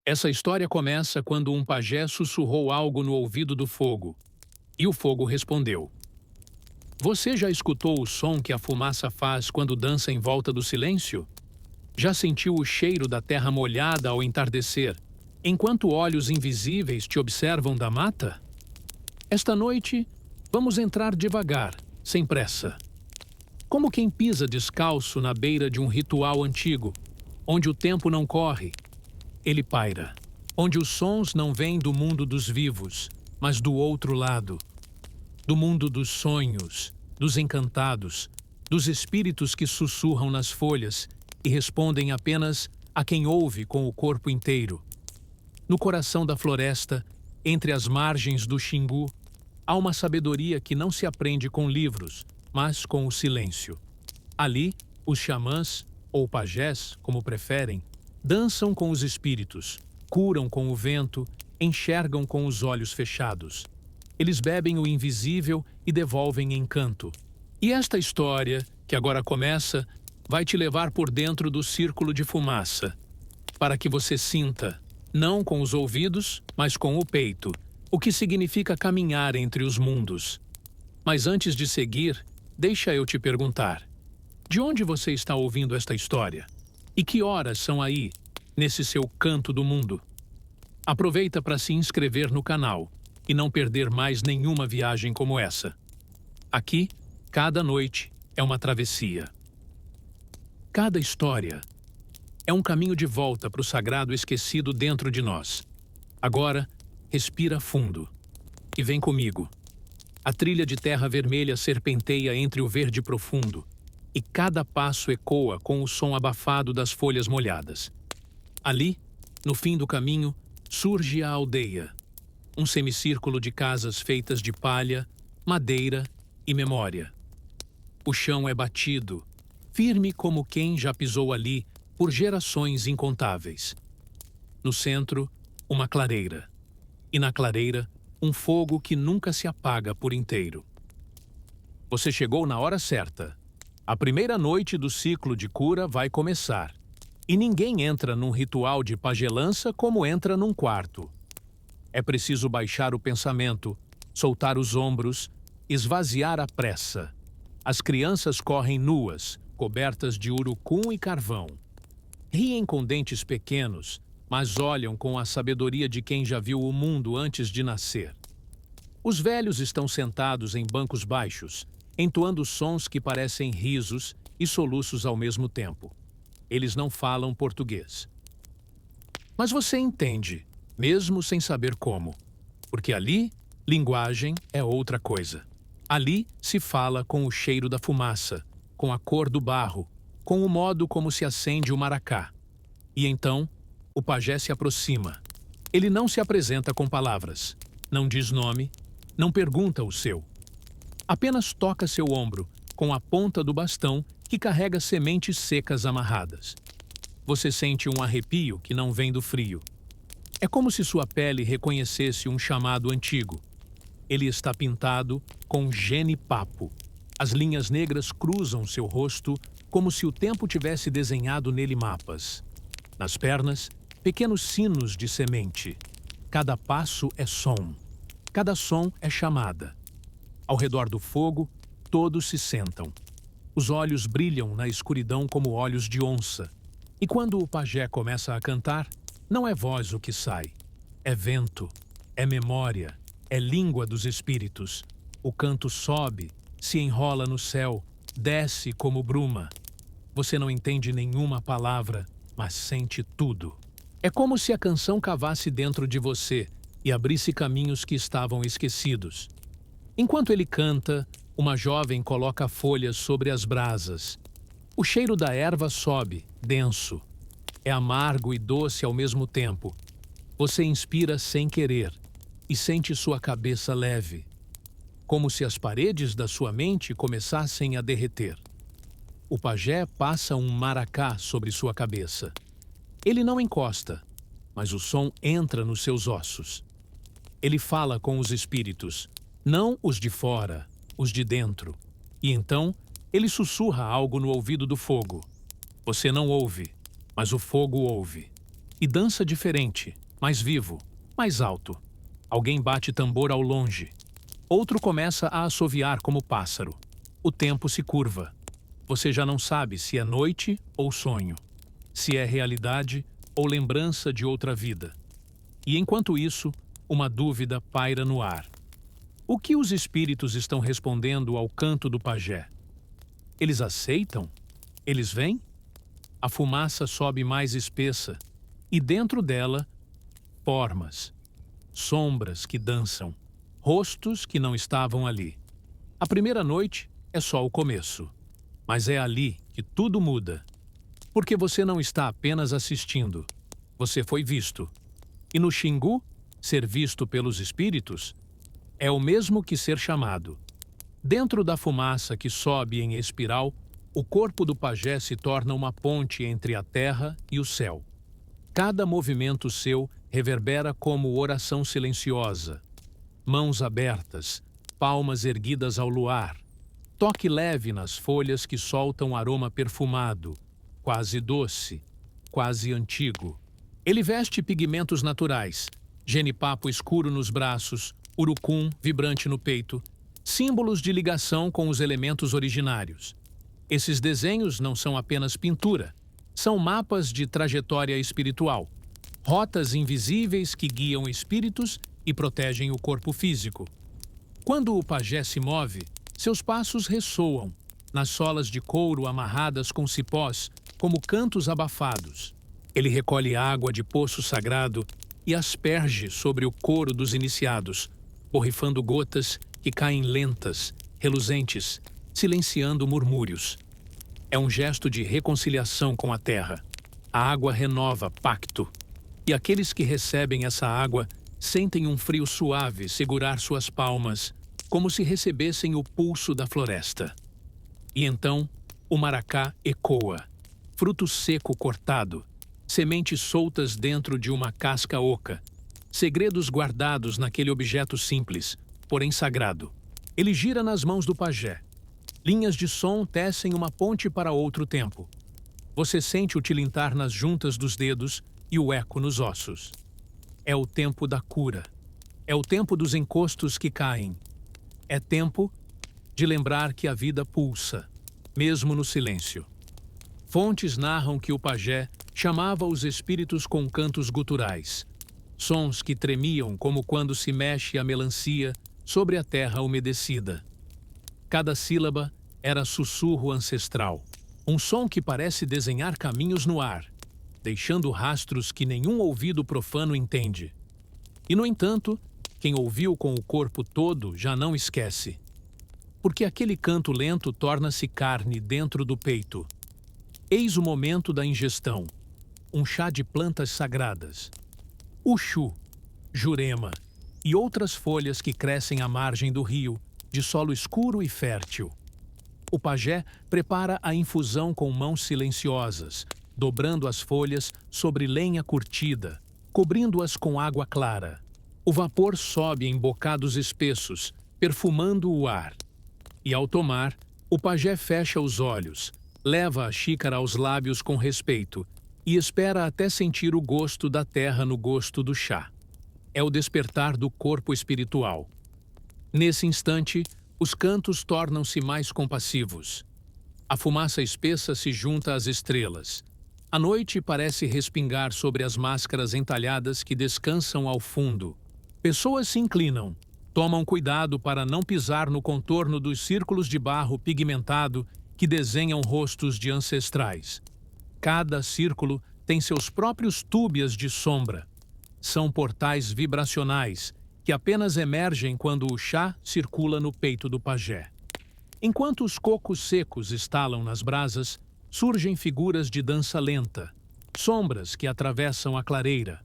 Essa história começa quando um pajé sussurrou algo no ouvido do fogo, e o fogo respondeu. Você já escutou o som que a fumaça faz quando dança em volta do silêncio? Já sentiu o cheiro da terra molhada ao entardecer, enquanto olhos invisíveis te observam da mata? Esta noite, vamos entrar devagar, sem pressa. Como quem pisa descalço na beira de um ritual antigo, onde o tempo não corre, ele paira. Onde os sons não vêm do mundo dos vivos, mas do outro lado. Do mundo dos sonhos, dos encantados, dos espíritos que sussurram nas folhas e respondem apenas a quem ouve com o corpo inteiro. No coração da floresta, entre as margens do Xingu, há uma sabedoria que não se aprende com livros, mas com o silêncio. Ali, os xamãs, ou pajés, como preferem, dançam com os espíritos, curam com o vento, enxergam com os olhos fechados. Eles bebem o invisível e devolvem encanto. E esta história, que agora começa, vai te levar por dentro do círculo de fumaça, para que você sinta, não com os ouvidos, mas com o peito, o que significa caminhar entre os mundos. Mas antes de seguir, deixa eu te perguntar: de onde você está ouvindo esta história? E que horas são aí, nesse seu canto do mundo? Aproveita para se inscrever no canal e não perder mais nenhuma viagem como essa. Aqui, cada noite é uma travessia. Cada história é um caminho de volta para o sagrado esquecido dentro de nós. Agora, respira fundo e vem comigo. A trilha de terra vermelha serpenteia entre o verde profundo e cada passo ecoa com o som abafado das folhas molhadas. Ali, no fim do caminho, surge a aldeia. Um semicírculo de casas feitas de palha, madeira e memória. O chão é batido, firme como quem já pisou ali por gerações incontáveis. No centro, uma clareira. E na clareira, um fogo que nunca se apaga por inteiro. Você chegou na hora certa. A primeira noite do ciclo de cura vai começar. E ninguém entra num ritual de pagelança como entra num quarto. É preciso baixar o pensamento, soltar os ombros, esvaziar a pressa. As crianças correm nuas, cobertas de urucum e carvão. Riem com dentes pequenos, mas olham com a sabedoria de quem já viu o mundo antes de nascer. Os velhos estão sentados em bancos baixos, entoando sons que parecem risos e soluços ao mesmo tempo. Eles não falam português. Mas você entende, mesmo sem saber como, porque ali, linguagem é outra coisa. Ali se fala com o cheiro da fumaça, com a cor do barro, com o modo como se acende o maracá. E então, o pajé se aproxima. Ele não se apresenta com palavras, não diz nome, não pergunta o seu. Apenas toca seu ombro com a ponta do bastão que carrega sementes secas amarradas. Você sente um arrepio que não vem do frio. É como se sua pele reconhecesse um chamado antigo. Ele está pintado com genipapo. As linhas negras cruzam seu rosto como se o tempo tivesse desenhado nele mapas. Nas pernas, pequenos sinos de semente. Cada passo é som. Cada som é chamada. Ao redor do fogo, todos se sentam. Os olhos brilham na escuridão como olhos de onça. E quando o pajé começa a cantar, não é voz o que sai. É vento, é memória, é língua dos espíritos. O canto sobe, se enrola no céu, desce como bruma. Você não entende nenhuma palavra, mas sente tudo. É como se a canção cavasse dentro de você e abrisse caminhos que estavam esquecidos. Enquanto ele canta, uma jovem coloca folhas sobre as brasas. O cheiro da erva sobe, denso. É amargo e doce ao mesmo tempo. Você inspira sem querer e sente sua cabeça leve, como se as paredes da sua mente começassem a derreter. O pajé passa um maracá sobre sua cabeça. Ele não encosta, mas o som entra nos seus ossos. Ele fala com os espíritos, não os de fora, os de dentro. E então, ele sussurra algo no ouvido do fogo. Você não ouve, mas o fogo ouve. e dança diferente, mais vivo, mais alto. Alguém bate tambor ao longe. Outro começa a assoviar como pássaro. O tempo se curva. Você já não sabe se é noite ou sonho, se é realidade ou lembrança de outra vida. E enquanto isso, uma dúvida paira no ar. O que os espíritos estão respondendo ao canto do pajé? Eles aceitam? Eles vêm? A fumaça sobe mais espessa, e dentro dela, formas, sombras que dançam, rostos que não estavam ali. A primeira noite é só o começo, mas é ali que tudo muda. Porque você não está apenas assistindo, você foi visto. E no Xingu, ser visto pelos espíritos é o mesmo que ser chamado. Dentro da fumaça que sobe em espiral, o corpo do pajé se torna uma ponte entre a terra e o céu. Cada movimento seu reverbera como oração silenciosa. Mãos abertas, palmas erguidas ao luar. Toque leve nas folhas que soltam aroma perfumado, quase doce, quase antigo. Ele veste pigmentos naturais, genipapo escuro nos braços, urucum vibrante no peito, símbolos de ligação com os elementos originários. Esses desenhos não são apenas pintura, são mapas de trajetória espiritual, rotas invisíveis que guiam espíritos e protegem o corpo físico. Quando o pajé se move, seus passos ressoam, nas solas de couro amarradas com cipós, como cantos abafados. Ele recolhe água de poço sagrado e asperge sobre o couro dos iniciados, borrifando gotas que caem lentas, reluzentes, silenciando murmúrios. É um gesto de reconciliação com a terra. A água renova pacto, e aqueles que recebem essa água sentem um frio suave segurar suas palmas, como se recebessem o pulso da floresta. E então, o maracá ecoa, fruto seco cortado, sementes soltas dentro de uma casca oca, segredos guardados naquele objeto simples, porém sagrado. Ele gira nas mãos do pajé. Linhas de som tecem uma ponte para outro tempo. Você sente o tilintar nas juntas dos dedos e o eco nos ossos. É o tempo da cura. É o tempo dos encostos que caem. É tempo de lembrar que a vida pulsa, mesmo no silêncio. Fontes narram que o pajé chamava os espíritos com cantos guturais, sons que tremiam como quando se mexe a melancia sobre a terra umedecida. Cada sílaba era sussurro ancestral, um som que parece desenhar caminhos no ar, deixando rastros que nenhum ouvido profano entende. E, no entanto, quem ouviu com o corpo todo já não esquece. Porque aquele canto lento torna-se carne dentro do peito. Eis o momento da ingestão. Um chá de plantas sagradas. Uxu, jurema e outras folhas que crescem à margem do rio, de solo escuro e fértil. O pajé prepara a infusão com mãos silenciosas, dobrando as folhas sobre lenha curtida, cobrindo-as com água clara. O vapor sobe em bocados espessos, perfumando o ar. E ao tomar, o pajé fecha os olhos, leva a xícara aos lábios com respeito e espera até sentir o gosto da terra no gosto do chá. É o despertar do corpo espiritual. Nesse instante, os cantos tornam-se mais compassivos. A fumaça espessa se junta às estrelas. A noite parece respingar sobre as máscaras entalhadas que descansam ao fundo. Pessoas se inclinam, tomam cuidado para não pisar no contorno dos círculos de barro pigmentado que desenham rostos de ancestrais. Cada círculo tem seus próprios túbias de sombra. São portais vibracionais que apenas emergem quando o chá circula no peito do pajé. Enquanto os cocos secos estalam nas brasas, surgem figuras de dança lenta, sombras que atravessam a clareira,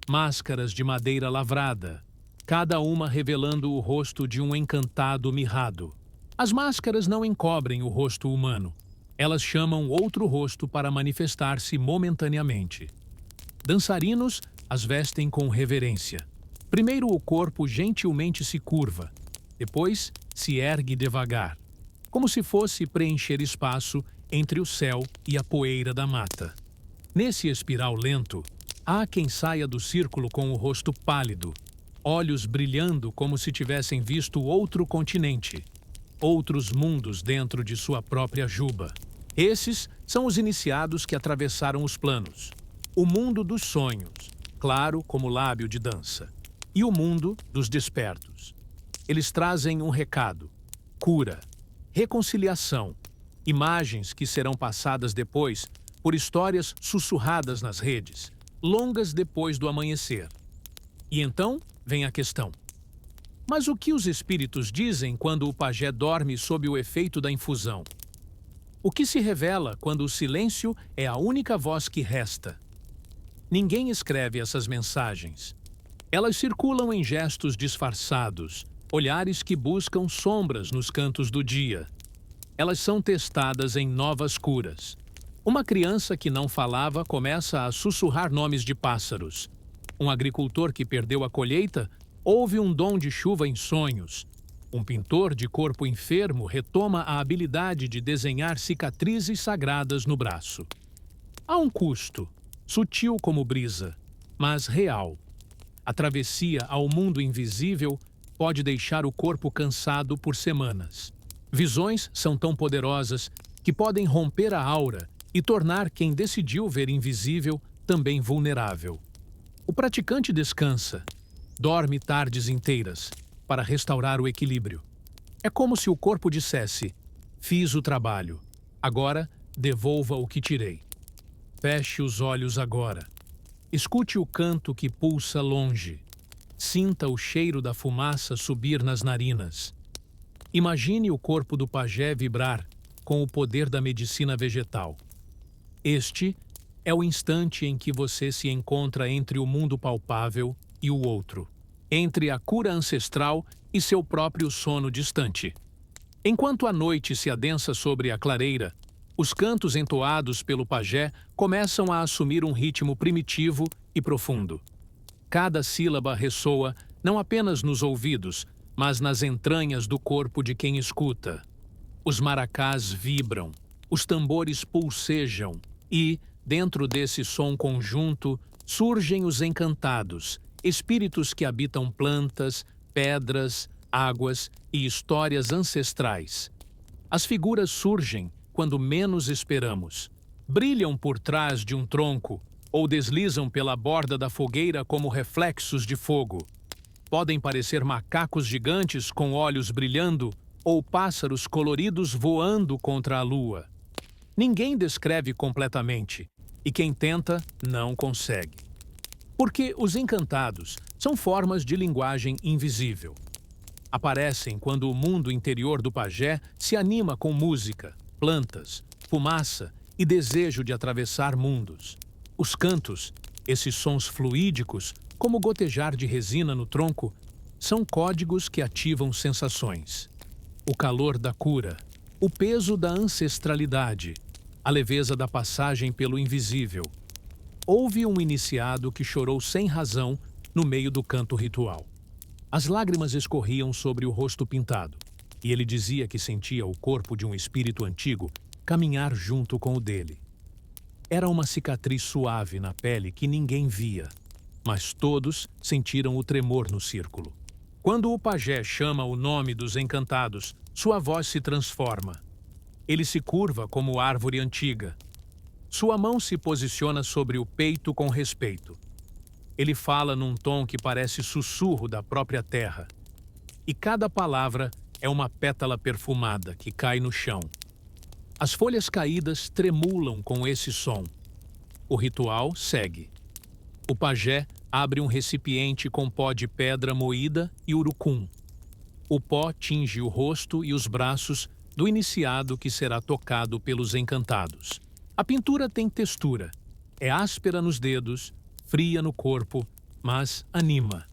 máscaras de madeira lavrada, cada uma revelando o rosto de um encantado mirrado. As máscaras não encobrem o rosto humano. Elas chamam outro rosto para manifestar-se momentaneamente. Dançarinos as vestem com reverência. Primeiro o corpo gentilmente se curva, depois se ergue devagar, como se fosse preencher espaço entre o céu e a poeira da mata. Nesse espiral lento, Há quem saia do círculo com o rosto pálido, olhos brilhando como se tivessem visto outro continente, outros mundos dentro de sua própria juba. Esses são os iniciados que atravessaram os planos. O mundo dos sonhos, claro como lábio de dança, e o mundo dos despertos. Eles trazem um recado: cura, reconciliação, imagens que serão passadas depois por histórias sussurradas nas redes, longas depois do amanhecer. E então vem a questão: mas o que os espíritos dizem quando o pajé dorme sob o efeito da infusão? O que se revela quando o silêncio é a única voz que resta? Ninguém escreve essas mensagens. Elas circulam em gestos disfarçados, olhares que buscam sombras nos cantos do dia. Elas são testadas em novas curas. Uma criança que não falava começa a sussurrar nomes de pássaros. Um agricultor que perdeu a colheita ouve um dom de chuva em sonhos. Um pintor de corpo enfermo retoma a habilidade de desenhar cicatrizes sagradas no braço. Há um custo, sutil como brisa, mas real. A travessia ao mundo invisível pode deixar o corpo cansado por semanas. Visões são tão poderosas que podem romper a aura e tornar quem decidiu ver invisível também vulnerável. O praticante descansa, dorme tardes inteiras, para restaurar o equilíbrio. É como se o corpo dissesse: fiz o trabalho, agora devolva o que tirei. Feche os olhos agora. Escute o canto que pulsa longe. Sinta o cheiro da fumaça subir nas narinas. Imagine o corpo do pajé vibrar com o poder da medicina vegetal. Este é o instante em que você se encontra entre o mundo palpável e o outro, entre a cura ancestral e seu próprio sono distante. Enquanto a noite se adensa sobre a clareira, os cantos entoados pelo pajé começam a assumir um ritmo primitivo e profundo. Cada sílaba ressoa não apenas nos ouvidos, mas nas entranhas do corpo de quem escuta. Os maracás vibram, os tambores pulsejam e, dentro desse som conjunto, surgem os encantados, espíritos que habitam plantas, pedras, águas e histórias ancestrais. As figuras surgem quando menos esperamos. Brilham por trás de um tronco ou deslizam pela borda da fogueira como reflexos de fogo. Podem parecer macacos gigantes com olhos brilhando ou pássaros coloridos voando contra a lua. Ninguém descreve completamente, e quem tenta não consegue. Porque os encantados são formas de linguagem invisível. Aparecem quando o mundo interior do pajé se anima com música, plantas, fumaça e desejo de atravessar mundos. Os cantos, esses sons fluídicos, como gotejar de resina no tronco, são códigos que ativam sensações. O calor da cura, o peso da ancestralidade, a leveza da passagem pelo invisível. Houve um iniciado que chorou sem razão no meio do canto ritual. As lágrimas escorriam sobre o rosto pintado, e ele dizia que sentia o corpo de um espírito antigo caminhar junto com o dele. Era uma cicatriz suave na pele que ninguém via, mas todos sentiram o tremor no círculo. Quando o pajé chama o nome dos encantados, sua voz se transforma. Ele se curva como árvore antiga. Sua mão se posiciona sobre o peito com respeito. Ele fala num tom que parece sussurro da própria terra. E cada palavra é uma pétala perfumada que cai no chão. As folhas caídas tremulam com esse som. O ritual segue. O pajé abre um recipiente com pó de pedra moída e urucum. O pó tinge o rosto e os braços do iniciado que será tocado pelos encantados. A pintura tem textura. É áspera nos dedos, fria no corpo, mas anima.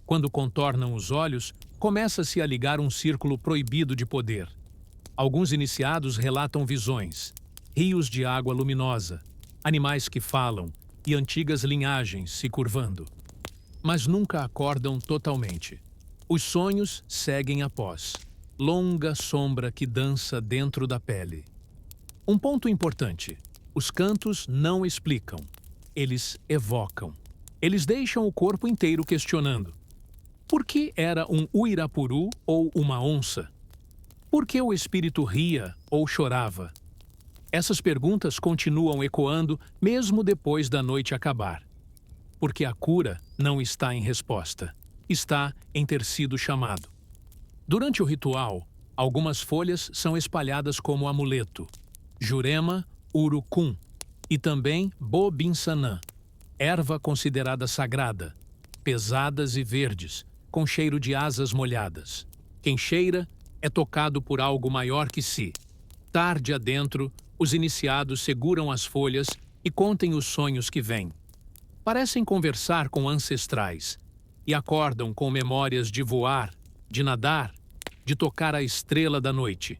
Quando contornam os olhos, começa-se a ligar um círculo proibido de poder. Alguns iniciados relatam visões, rios de água luminosa, animais que falam e antigas linhagens se curvando. Mas nunca acordam totalmente. Os sonhos seguem após, longa sombra que dança dentro da pele. Um ponto importante: os cantos não explicam. eles evocam. Eles deixam o corpo inteiro questionando. Por que era um uirapuru ou uma onça? Por que o espírito ria ou chorava? Essas perguntas continuam ecoando mesmo depois da noite acabar. Porque a cura não está em resposta, está em ter sido chamado. Durante o ritual, algumas folhas são espalhadas como amuleto. Jurema urucum e também bobinsanã, erva considerada sagrada, pesadas e verdes, com cheiro de asas molhadas. Quem cheira é tocado por algo maior que si. Tarde adentro, os iniciados seguram as folhas e contem os sonhos que vêm. Parecem conversar com ancestrais e acordam com memórias de voar, de nadar, de tocar a estrela da noite.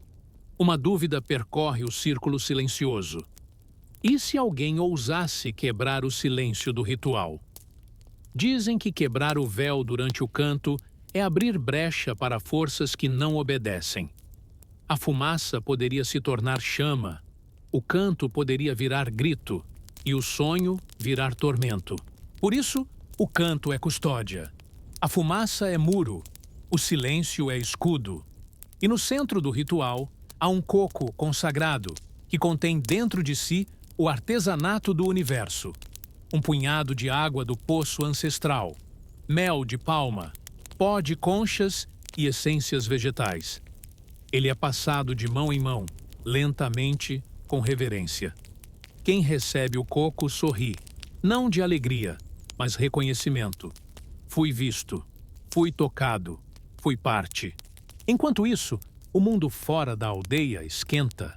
Uma dúvida percorre o círculo silencioso. E se alguém ousasse quebrar o silêncio do ritual? Dizem que quebrar o véu durante o canto é abrir brecha para forças que não obedecem. A fumaça poderia se tornar chama, o canto poderia virar grito e o sonho virar tormento. Por isso, o canto é custódia. A fumaça é muro, o silêncio é escudo. E no centro do ritual há um coco consagrado que contém dentro de si o artesanato do universo. Um punhado de água do poço ancestral, mel de palma, pó de conchas e essências vegetais. Ele é passado de mão em mão, lentamente, com reverência. Quem recebe o coco sorri, não de alegria, mas reconhecimento. Fui visto, fui tocado, fui parte. Enquanto isso, o mundo fora da aldeia esquenta.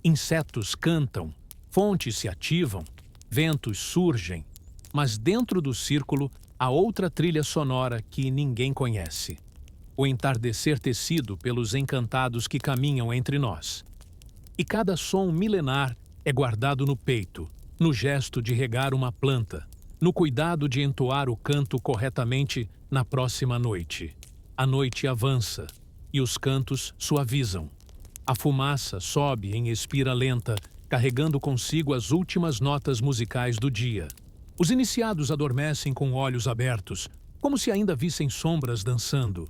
Insetos cantam, fontes se ativam, ventos surgem, mas dentro do círculo há outra trilha sonora que ninguém conhece. O entardecer tecido pelos encantados que caminham entre nós. E cada som milenar é guardado no peito, no gesto de regar uma planta, no cuidado de entoar o canto corretamente na próxima noite. A noite avança e os cantos suavizam. A fumaça sobe em espira lenta, carregando consigo as últimas notas musicais do dia. Os iniciados adormecem com olhos abertos, como se ainda vissem sombras dançando.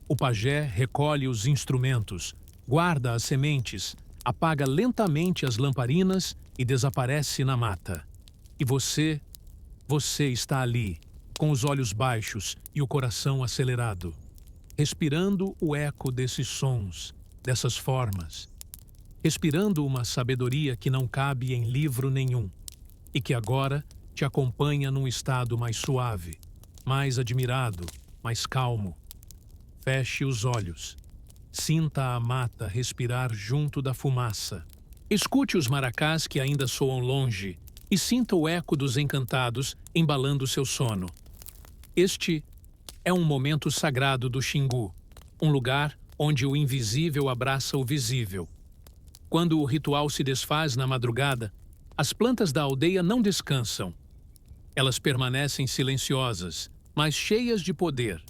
O pajé recolhe os instrumentos, guarda as sementes, apaga lentamente as lamparinas e desaparece na mata. E você está ali, com os olhos baixos e o coração acelerado, respirando o eco desses sons, dessas formas, respirando uma sabedoria que não cabe em livro nenhum e que agora te acompanha num estado mais suave, mais admirado, mais calmo. Feche os olhos. Sinta a mata respirar junto da fumaça. Escute os maracás que ainda soam longe e sinta o eco dos encantados embalando seu sono. Este é um momento sagrado do Xingu, um lugar onde o invisível abraça o visível. Quando o ritual se desfaz na madrugada, as plantas da aldeia não descansam. Elas permanecem silenciosas, mas cheias de poder.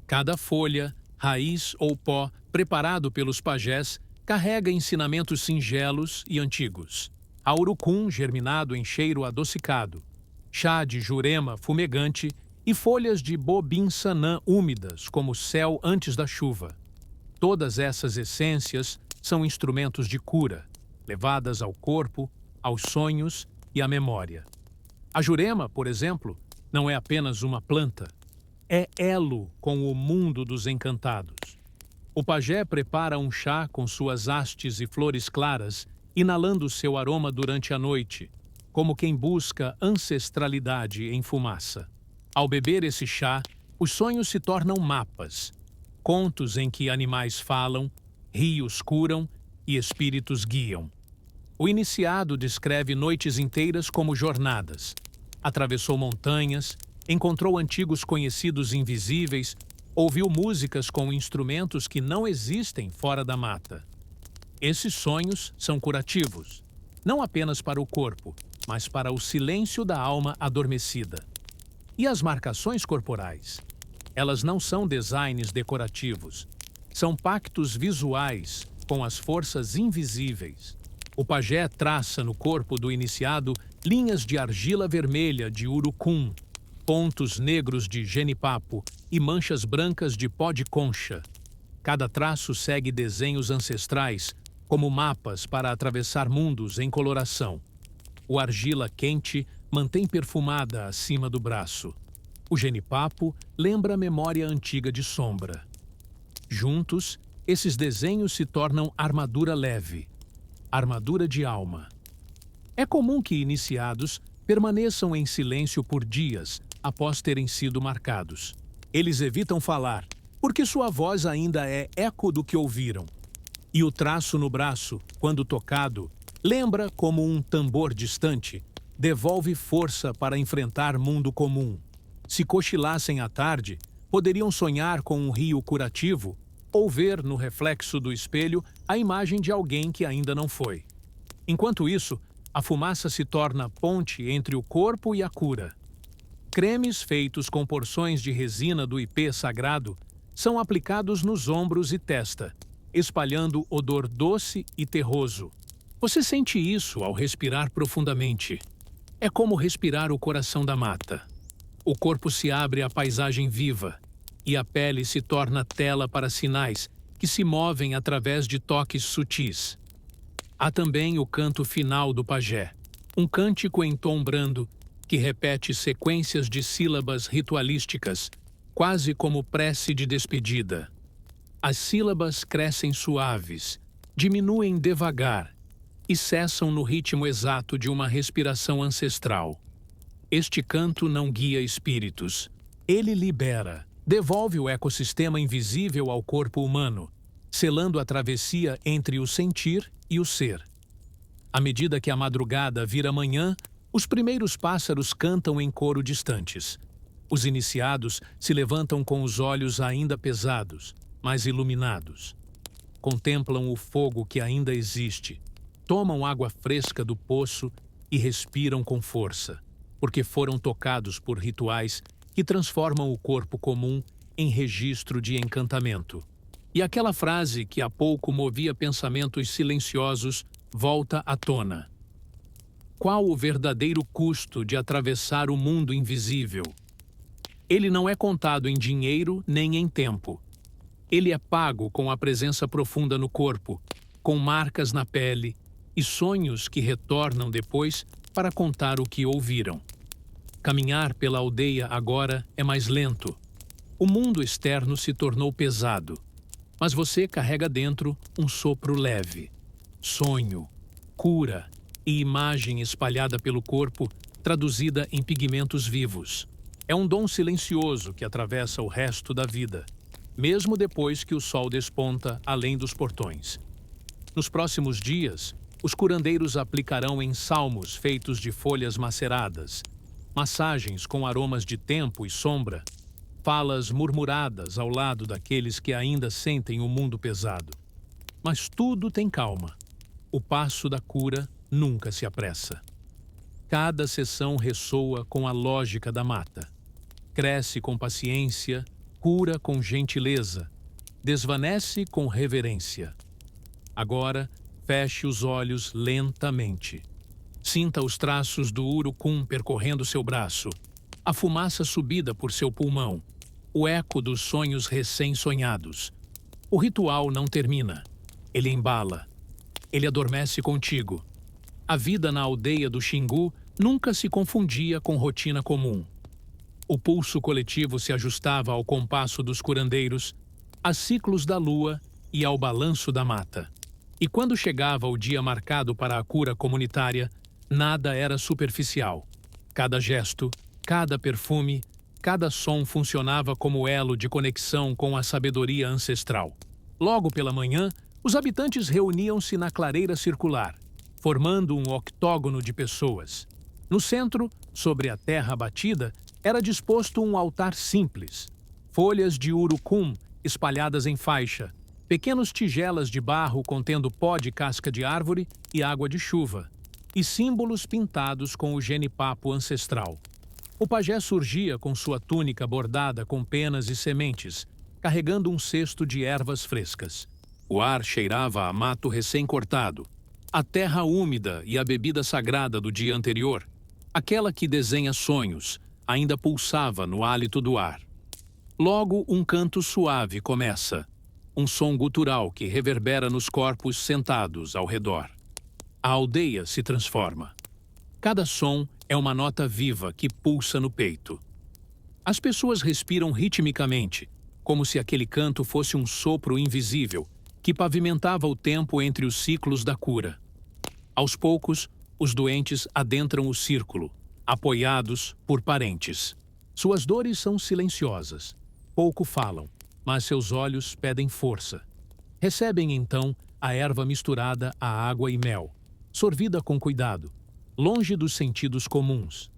Cada folha, raiz ou pó preparado pelos pajés carrega ensinamentos singelos e antigos. Há urucum germinado em cheiro adocicado, chá de jurema fumegante e folhas de bobinsanã úmidas como o céu antes da chuva. Todas essas essências são instrumentos de cura, levadas ao corpo, aos sonhos e à memória. A jurema, por exemplo, não é apenas uma planta, é elo com o mundo dos encantados. O pajé prepara um chá com suas hastes e flores claras, inalando seu aroma durante a noite, como quem busca ancestralidade em fumaça. Ao beber esse chá, os sonhos se tornam mapas, contos em que animais falam, rios curam e espíritos guiam. O iniciado descreve noites inteiras como jornadas. Atravessou montanhas, encontrou antigos conhecidos invisíveis, ouviu músicas com instrumentos que não existem fora da mata. Esses sonhos são curativos, não apenas para o corpo, mas para o silêncio da alma adormecida. E as marcações corporais? Elas não são designs decorativos, são pactos visuais com as forças invisíveis. O pajé traça no corpo do iniciado linhas de argila vermelha de urucum, pontos negros de genipapo e manchas brancas de pó de concha. Cada traço segue desenhos ancestrais, como mapas para atravessar mundos em coloração. O argila quente mantém perfumada acima do braço. O genipapo lembra a memória antiga de sombra. Juntos, esses desenhos se tornam armadura leve, armadura de alma. É comum que iniciados permaneçam em silêncio por dias após terem sido marcados. Eles evitam falar, porque sua voz ainda é eco do que ouviram. E o traço no braço, quando tocado, lembra como um tambor distante, devolve força para enfrentar mundo comum. Se cochilassem à tarde, poderiam sonhar com um rio curativo ou ver no reflexo do espelho a imagem de alguém que ainda não foi. Enquanto isso, a fumaça se torna ponte entre o corpo e a cura. Cremes feitos com porções de resina do ipê sagrado são aplicados nos ombros e testa, espalhando odor doce e terroso. Você sente isso ao respirar profundamente. É como respirar o coração da mata. O corpo se abre à paisagem viva e a pele se torna tela para sinais que se movem através de toques sutis. Há também o canto final do pajé, um cântico em tom brando que repete sequências de sílabas ritualísticas, quase como prece de despedida. As sílabas crescem suaves, diminuem devagar e cessam no ritmo exato de uma respiração ancestral. Este canto não guia espíritos. Ele libera, devolve o ecossistema invisível ao corpo humano, selando a travessia entre o sentir e o ser. À medida que a madrugada vira manhã, os primeiros pássaros cantam em coro distantes. Os iniciados se levantam com os olhos ainda pesados, mas iluminados. Contemplam o fogo que ainda existe, tomam água fresca do poço e respiram com força, porque foram tocados por rituais que transformam o corpo comum em registro de encantamento. E aquela frase que há pouco movia pensamentos silenciosos volta à tona. Qual o verdadeiro custo de atravessar o mundo invisível? Ele não é contado em dinheiro nem em tempo. Ele é pago com a presença profunda no corpo, com marcas na pele e sonhos que retornam depois para contar o que ouviram. Caminhar pela aldeia agora é mais lento. O mundo externo se tornou pesado, mas você carrega dentro um sopro leve. Sonho, cura e imagem espalhada pelo corpo, traduzida em pigmentos vivos. É um dom silencioso que atravessa o resto da vida, mesmo depois que o sol desponta além dos portões. Nos próximos dias, os curandeiros aplicarão em salmos feitos de folhas maceradas, massagens com aromas de tempo e sombra, falas murmuradas ao lado daqueles que ainda sentem o mundo pesado. Mas tudo tem calma. O passo da cura nunca se apressa. Cada sessão ressoa com a lógica da mata. Cresce com paciência, cura com gentileza, desvanece com reverência. Agora, feche os olhos lentamente. Sinta os traços do urucum percorrendo seu braço, a fumaça subida por seu pulmão, o eco dos sonhos recém-sonhados. O ritual não termina. Ele embala. Ele adormece contigo. A vida na aldeia do Xingu nunca se confundia com rotina comum. O pulso coletivo se ajustava ao compasso dos curandeiros, a ciclos da lua e ao balanço da mata. E quando chegava o dia marcado para a cura comunitária, nada era superficial. Cada gesto, cada perfume, cada som funcionava como elo de conexão com a sabedoria ancestral. Logo pela manhã, os habitantes reuniam-se na clareira circular, formando um octógono de pessoas. No centro, sobre a terra batida, era disposto um altar simples. Folhas de urucum espalhadas em faixa, pequenos tigelas de barro contendo pó de casca de árvore e água de chuva, e símbolos pintados com o genipapo ancestral. O pajé surgia com sua túnica bordada com penas e sementes, carregando um cesto de ervas frescas. O ar cheirava a mato recém-cortado, a terra úmida e a bebida sagrada do dia anterior, Aquela que desenha sonhos ainda pulsava no hálito do ar. Logo, um canto suave começa, um som gutural que reverbera nos corpos sentados ao redor. A aldeia se transforma. Cada som é uma nota viva que pulsa no peito. As pessoas respiram ritmicamente, como se aquele canto fosse um sopro invisível que pavimentava o tempo entre os ciclos da cura. Aos poucos, os doentes adentram o círculo, apoiados por parentes. Suas dores são silenciosas. Pouco falam, mas seus olhos pedem força. Recebem então a erva misturada a água e mel, sorvida com cuidado, longe dos sentidos comuns.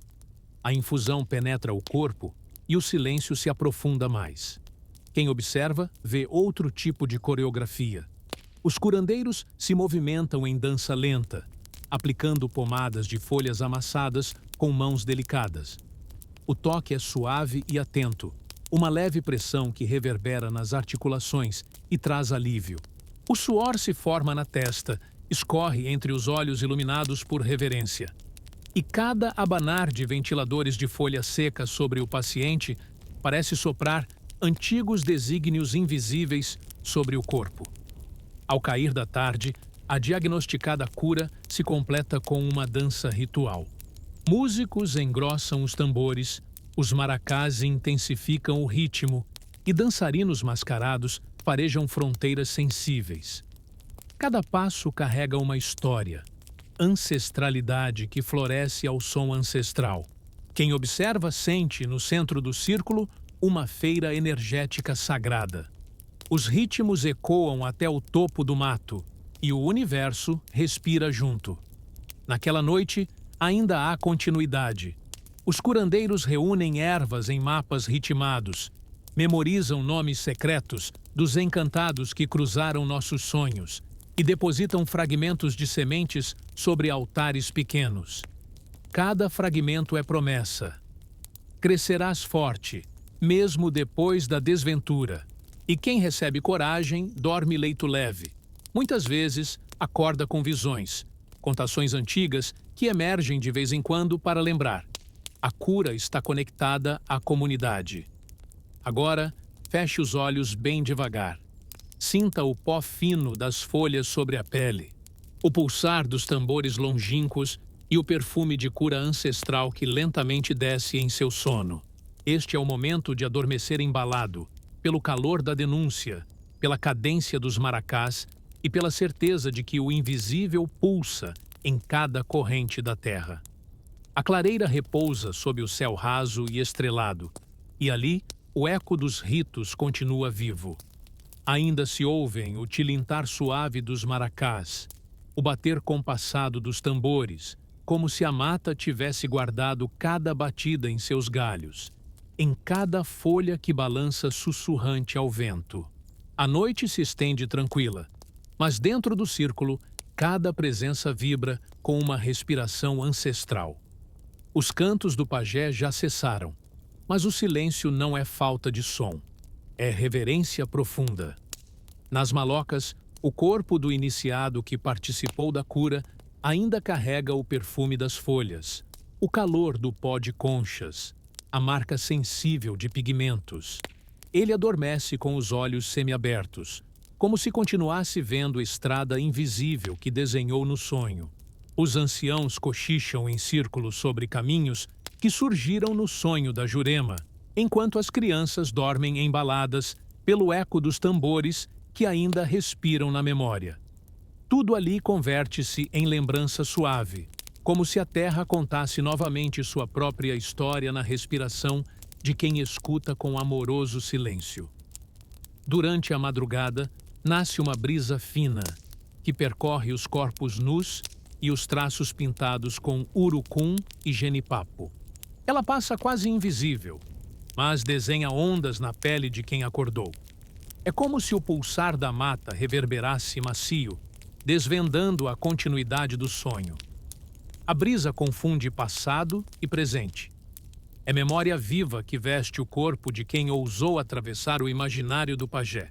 A infusão penetra o corpo e o silêncio se aprofunda mais. Quem observa vê outro tipo de coreografia. Os curandeiros se movimentam em dança lenta, aplicando pomadas de folhas amassadas com mãos delicadas. O toque é suave e atento, uma leve pressão que reverbera nas articulações e traz alívio. O suor se forma na testa, escorre entre os olhos iluminados por reverência. E cada abanar de ventiladores de folha seca sobre o paciente parece soprar antigos desígnios invisíveis sobre o corpo. Ao cair da tarde, a diagnosticada cura se completa com uma dança ritual. Músicos engrossam os tambores, os maracás intensificam o ritmo e dançarinos mascarados farejam fronteiras sensíveis. Cada passo carrega uma história, ancestralidade que floresce ao som ancestral. Quem observa sente, no centro do círculo, uma feira energética sagrada. Os ritmos ecoam até o topo do mato e o universo respira junto. Naquela noite, ainda há continuidade. Os curandeiros reúnem ervas em mapas ritmados, memorizam nomes secretos dos encantados que cruzaram nossos sonhos e depositam fragmentos de sementes sobre altares pequenos. Cada fragmento é promessa. Crescerás forte, mesmo depois da desventura. E quem recebe coragem dorme leito leve. Muitas vezes acorda com visões, contações antigas que emergem de vez em quando para lembrar. A cura está conectada à comunidade. Agora, feche os olhos bem devagar. Sinta o pó fino das folhas sobre a pele, o pulsar dos tambores longínquos e o perfume de cura ancestral que lentamente desce em seu sono. Este é o momento de adormecer embalado, pelo calor da denúncia, pela cadência dos maracás e pela certeza de que o invisível pulsa em cada corrente da terra. A clareira repousa sob o céu raso e estrelado, e ali o eco dos ritos continua vivo. Ainda se ouvem o tilintar suave dos maracás, o bater compassado dos tambores, como se a mata tivesse guardado cada batida em seus galhos, em cada folha que balança sussurrante ao vento. A noite se estende tranquila, mas dentro do círculo, cada presença vibra com uma respiração ancestral. Os cantos do pajé já cessaram, mas o silêncio não é falta de som, é reverência profunda. Nas malocas, o corpo do iniciado que participou da cura ainda carrega o perfume das folhas, o calor do pó de conchas, a marca sensível de pigmentos. Ele adormece com os olhos semiabertos, como se continuasse vendo a estrada invisível que desenhou no sonho. Os anciãos cochicham em círculos sobre caminhos que surgiram no sonho da Jurema, enquanto as crianças dormem embaladas pelo eco dos tambores que ainda respiram na memória. Tudo ali converte-se em lembrança suave, como se a terra contasse novamente sua própria história na respiração de quem escuta com amoroso silêncio. Durante a madrugada, nasce uma brisa fina, que percorre os corpos nus e os traços pintados com urucum e genipapo. Ela passa quase invisível, mas desenha ondas na pele de quem acordou. É como se o pulsar da mata reverberasse macio, desvendando a continuidade do sonho. A brisa confunde passado e presente. É memória viva que veste o corpo de quem ousou atravessar o imaginário do pajé.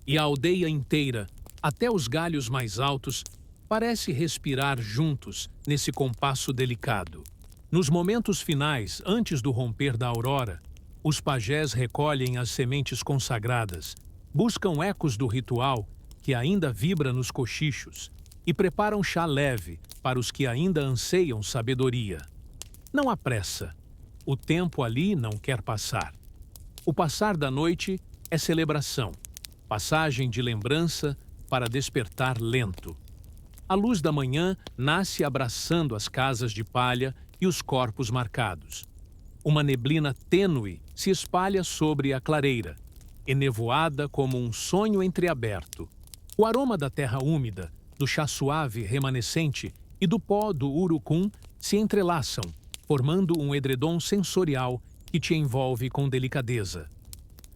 E a aldeia inteira, até os galhos mais altos, parece respirar juntos nesse compasso delicado. Nos momentos finais, antes do romper da aurora, os pajés recolhem as sementes consagradas, buscam ecos do ritual que ainda vibra nos cochichos e preparam chá leve para os que ainda anseiam sabedoria. Não há pressa. O tempo ali não quer passar. O passar da noite é celebração, passagem de lembrança para despertar lento. A luz da manhã nasce abraçando as casas de palha e os corpos marcados. Uma neblina tênue se espalha sobre a clareira, enevoada como um sonho entreaberto. O aroma da terra úmida, do chá suave remanescente e do pó do urucum se entrelaçam, formando um edredom sensorial que te envolve com delicadeza.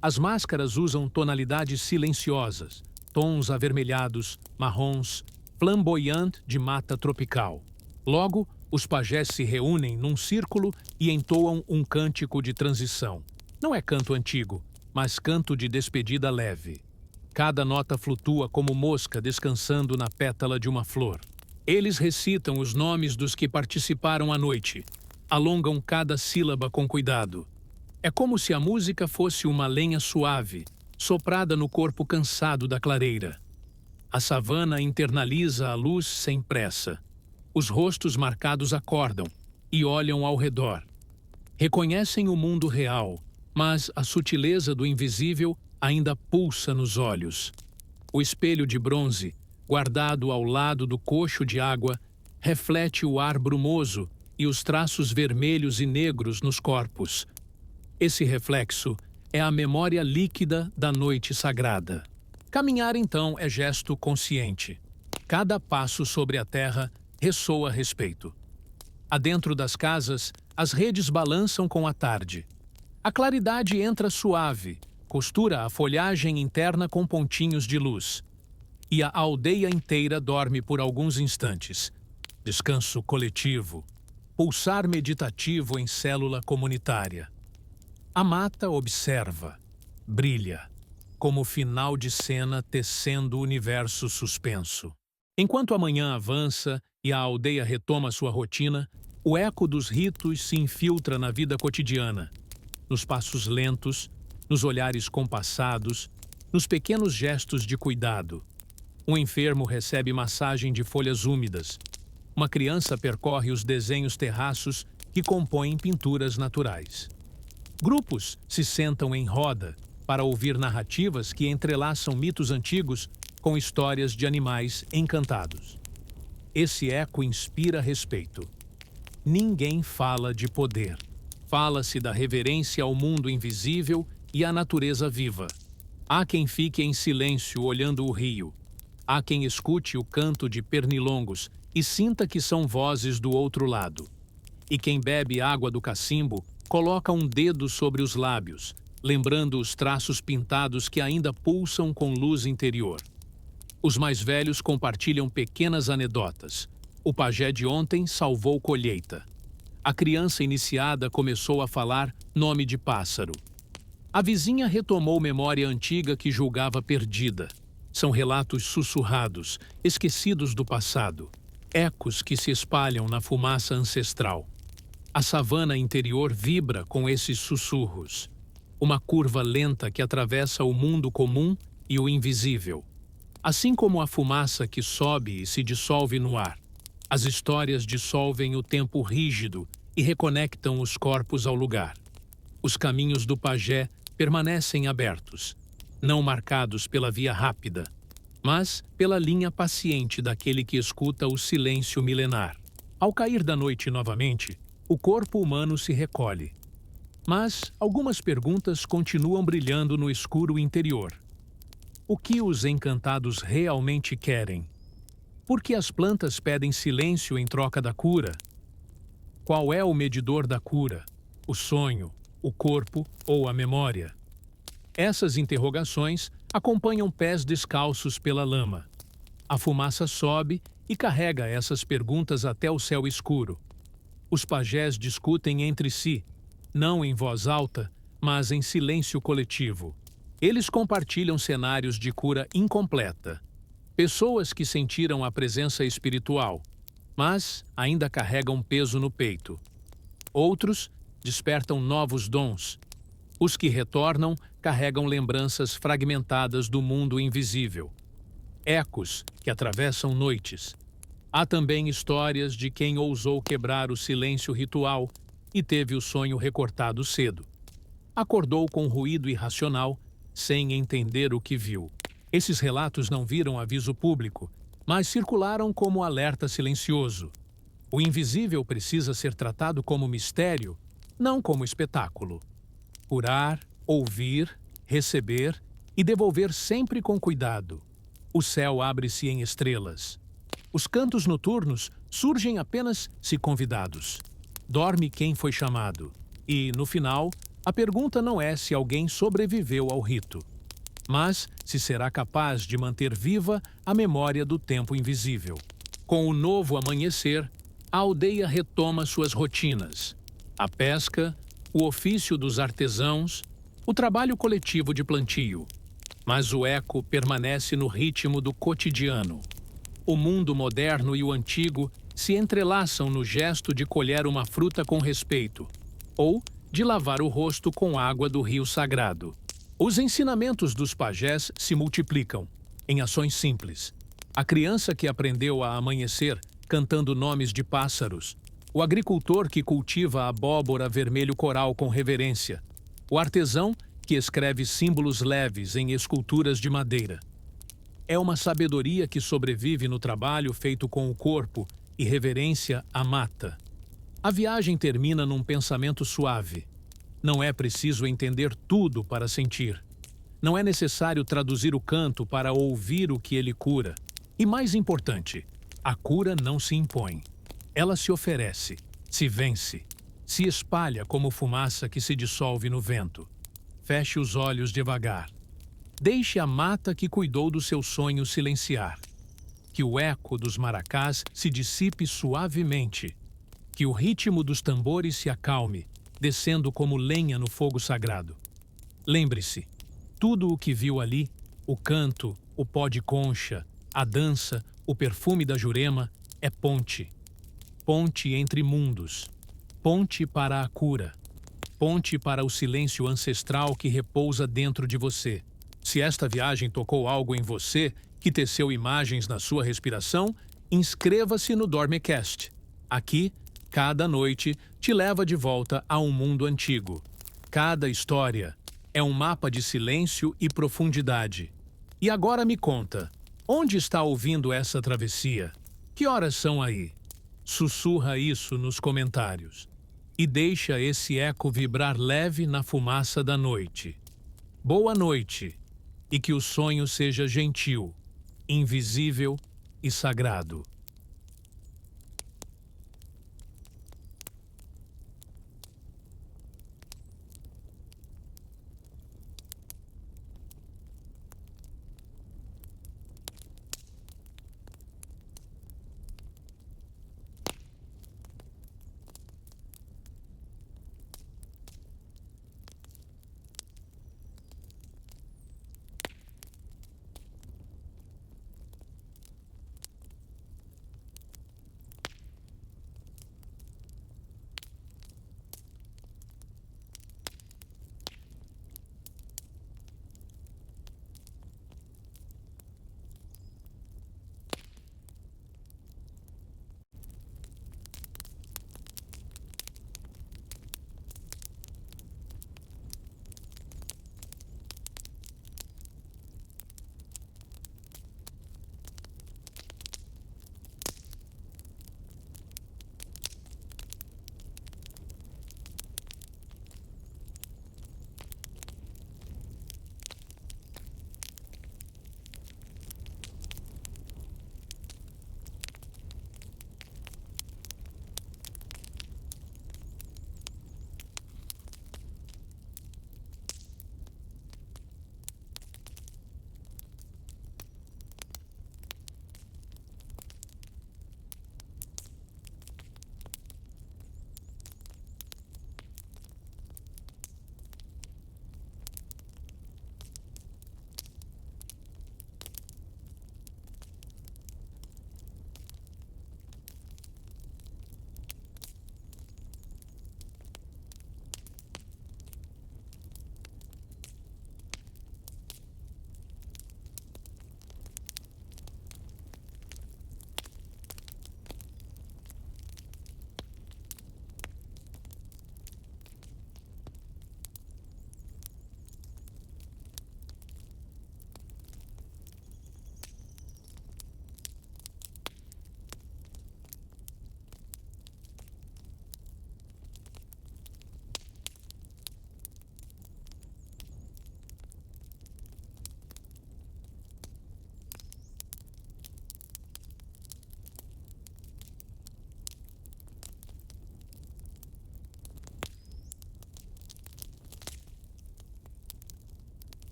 As máscaras usam tonalidades silenciosas, tons avermelhados, marrons, flamboyante de mata tropical. Logo, os pajés se reúnem num círculo e entoam um cântico de transição. Não é canto antigo, mas canto de despedida leve. Cada nota flutua como mosca descansando na pétala de uma flor. Eles recitam os nomes dos que participaram à noite. Alongam cada sílaba com cuidado. É como se a música fosse uma lenha suave, soprada no corpo cansado da clareira. A savana internaliza a luz sem pressa. Os rostos marcados acordam e olham ao redor. Reconhecem o mundo real, mas a sutileza do invisível ainda pulsa nos olhos. O espelho de bronze, guardado ao lado do coxo de água, reflete o ar brumoso e os traços vermelhos e negros nos corpos. Esse reflexo é a memória líquida da noite sagrada. Caminhar, então, é gesto consciente. Cada passo sobre a terra ressoa respeito. Adentro das casas, as redes balançam com a tarde. A claridade entra suave, costura a folhagem interna com pontinhos de luz. E a aldeia inteira dorme por alguns instantes. Descanso coletivo, pulsar meditativo em célula comunitária. A mata observa, brilha, como final de cena tecendo o universo suspenso. Enquanto a manhã avança e a aldeia retoma sua rotina, o eco dos ritos se infiltra na vida cotidiana, nos passos lentos, nos olhares compassados, nos pequenos gestos de cuidado. Um enfermo recebe massagem de folhas úmidas. Uma criança percorre os desenhos terraços que compõem pinturas naturais. Grupos se sentam em roda para ouvir narrativas que entrelaçam mitos antigos com histórias de animais encantados. Esse eco inspira respeito. Ninguém fala de poder. Fala-se da reverência ao mundo invisível e à natureza viva. Há quem fique em silêncio olhando o rio. Há quem escute o canto de pernilongos e sinta que são vozes do outro lado. E quem bebe água do cacimbo coloca um dedo sobre os lábios, lembrando os traços pintados que ainda pulsam com luz interior. Os mais velhos compartilham pequenas anedotas. O pajé de ontem salvou colheita. A criança iniciada começou a falar nome de pássaro. A vizinha retomou memória antiga que julgava perdida. São relatos sussurrados, esquecidos do passado. Ecos que se espalham na fumaça ancestral. A savana interior vibra com esses sussurros. Uma curva lenta que atravessa o mundo comum e o invisível. Assim como a fumaça que sobe e se dissolve no ar, as histórias dissolvem o tempo rígido e reconectam os corpos ao lugar. Os caminhos do pajé permanecem abertos, não marcados pela via rápida, mas pela linha paciente daquele que escuta o silêncio milenar. Ao cair da noite novamente, o corpo humano se recolhe. Mas algumas perguntas continuam brilhando no escuro interior. O que os encantados realmente querem? Por que as plantas pedem silêncio em troca da cura? Qual é o medidor da cura? O sonho, o corpo ou a memória? Essas interrogações acompanham pés descalços pela lama. A fumaça sobe e carrega essas perguntas até o céu escuro. Os pajés discutem entre si, não em voz alta, mas em silêncio coletivo. Eles compartilham cenários de cura incompleta. Pessoas que sentiram a presença espiritual, mas ainda carregam peso no peito. Outros despertam novos dons. Os que retornam carregam lembranças fragmentadas do mundo invisível. Ecos que atravessam noites. Há também histórias de quem ousou quebrar o silêncio ritual e teve o sonho recortado cedo. Acordou com ruído irracional, sem entender o que viu. Esses relatos não viram aviso público, mas circularam como alerta silencioso. O invisível precisa ser tratado como mistério, não como espetáculo. Curar, ouvir, receber e devolver sempre com cuidado. O céu abre-se em estrelas. Os cantos noturnos surgem apenas se convidados. Dorme quem foi chamado. E, no final, a pergunta não é se alguém sobreviveu ao rito, mas se será capaz de manter viva a memória do tempo invisível. Com o novo amanhecer, a aldeia retoma suas rotinas. A pesca, o ofício dos artesãos, o trabalho coletivo de plantio. Mas o eco permanece no ritmo do cotidiano. O mundo moderno e o antigo se entrelaçam no gesto de colher uma fruta com respeito, ou de lavar o rosto com água do rio sagrado. Os ensinamentos dos pajés se multiplicam, em ações simples. A criança que aprendeu a amanhecer cantando nomes de pássaros, o agricultor que cultiva a abóbora vermelho coral com reverência, o artesão que escreve símbolos leves em esculturas de madeira. É uma sabedoria que sobrevive no trabalho feito com o corpo e reverência à mata. A viagem termina num pensamento suave. Não é preciso entender tudo para sentir. Não é necessário traduzir o canto para ouvir o que ele cura. E mais importante, a cura não se impõe. Ela se oferece, se vence, se espalha como fumaça que se dissolve no vento. Feche os olhos devagar. Deixe a mata que cuidou do seu sonho silenciar. Que o eco dos maracás se dissipe suavemente. Que o ritmo dos tambores se acalme, descendo como lenha no fogo sagrado. Lembre-se, tudo o que viu ali, o canto, o pó de concha, a dança, o perfume da jurema, é ponte. Ponte entre mundos. Ponte para a cura. Ponte para o silêncio ancestral que repousa dentro de você. Se esta viagem tocou algo em você, que teceu imagens na sua respiração, inscreva-se no Dormecast. Aqui, cada noite, te leva de volta a um mundo antigo. Cada história é um mapa de silêncio e profundidade. E agora me conta, onde está ouvindo essa travessia? Que horas são aí? Sussurra isso nos comentários. E deixa esse eco vibrar leve na fumaça da noite. Boa noite, e que o sonho seja gentil, invisível e sagrado.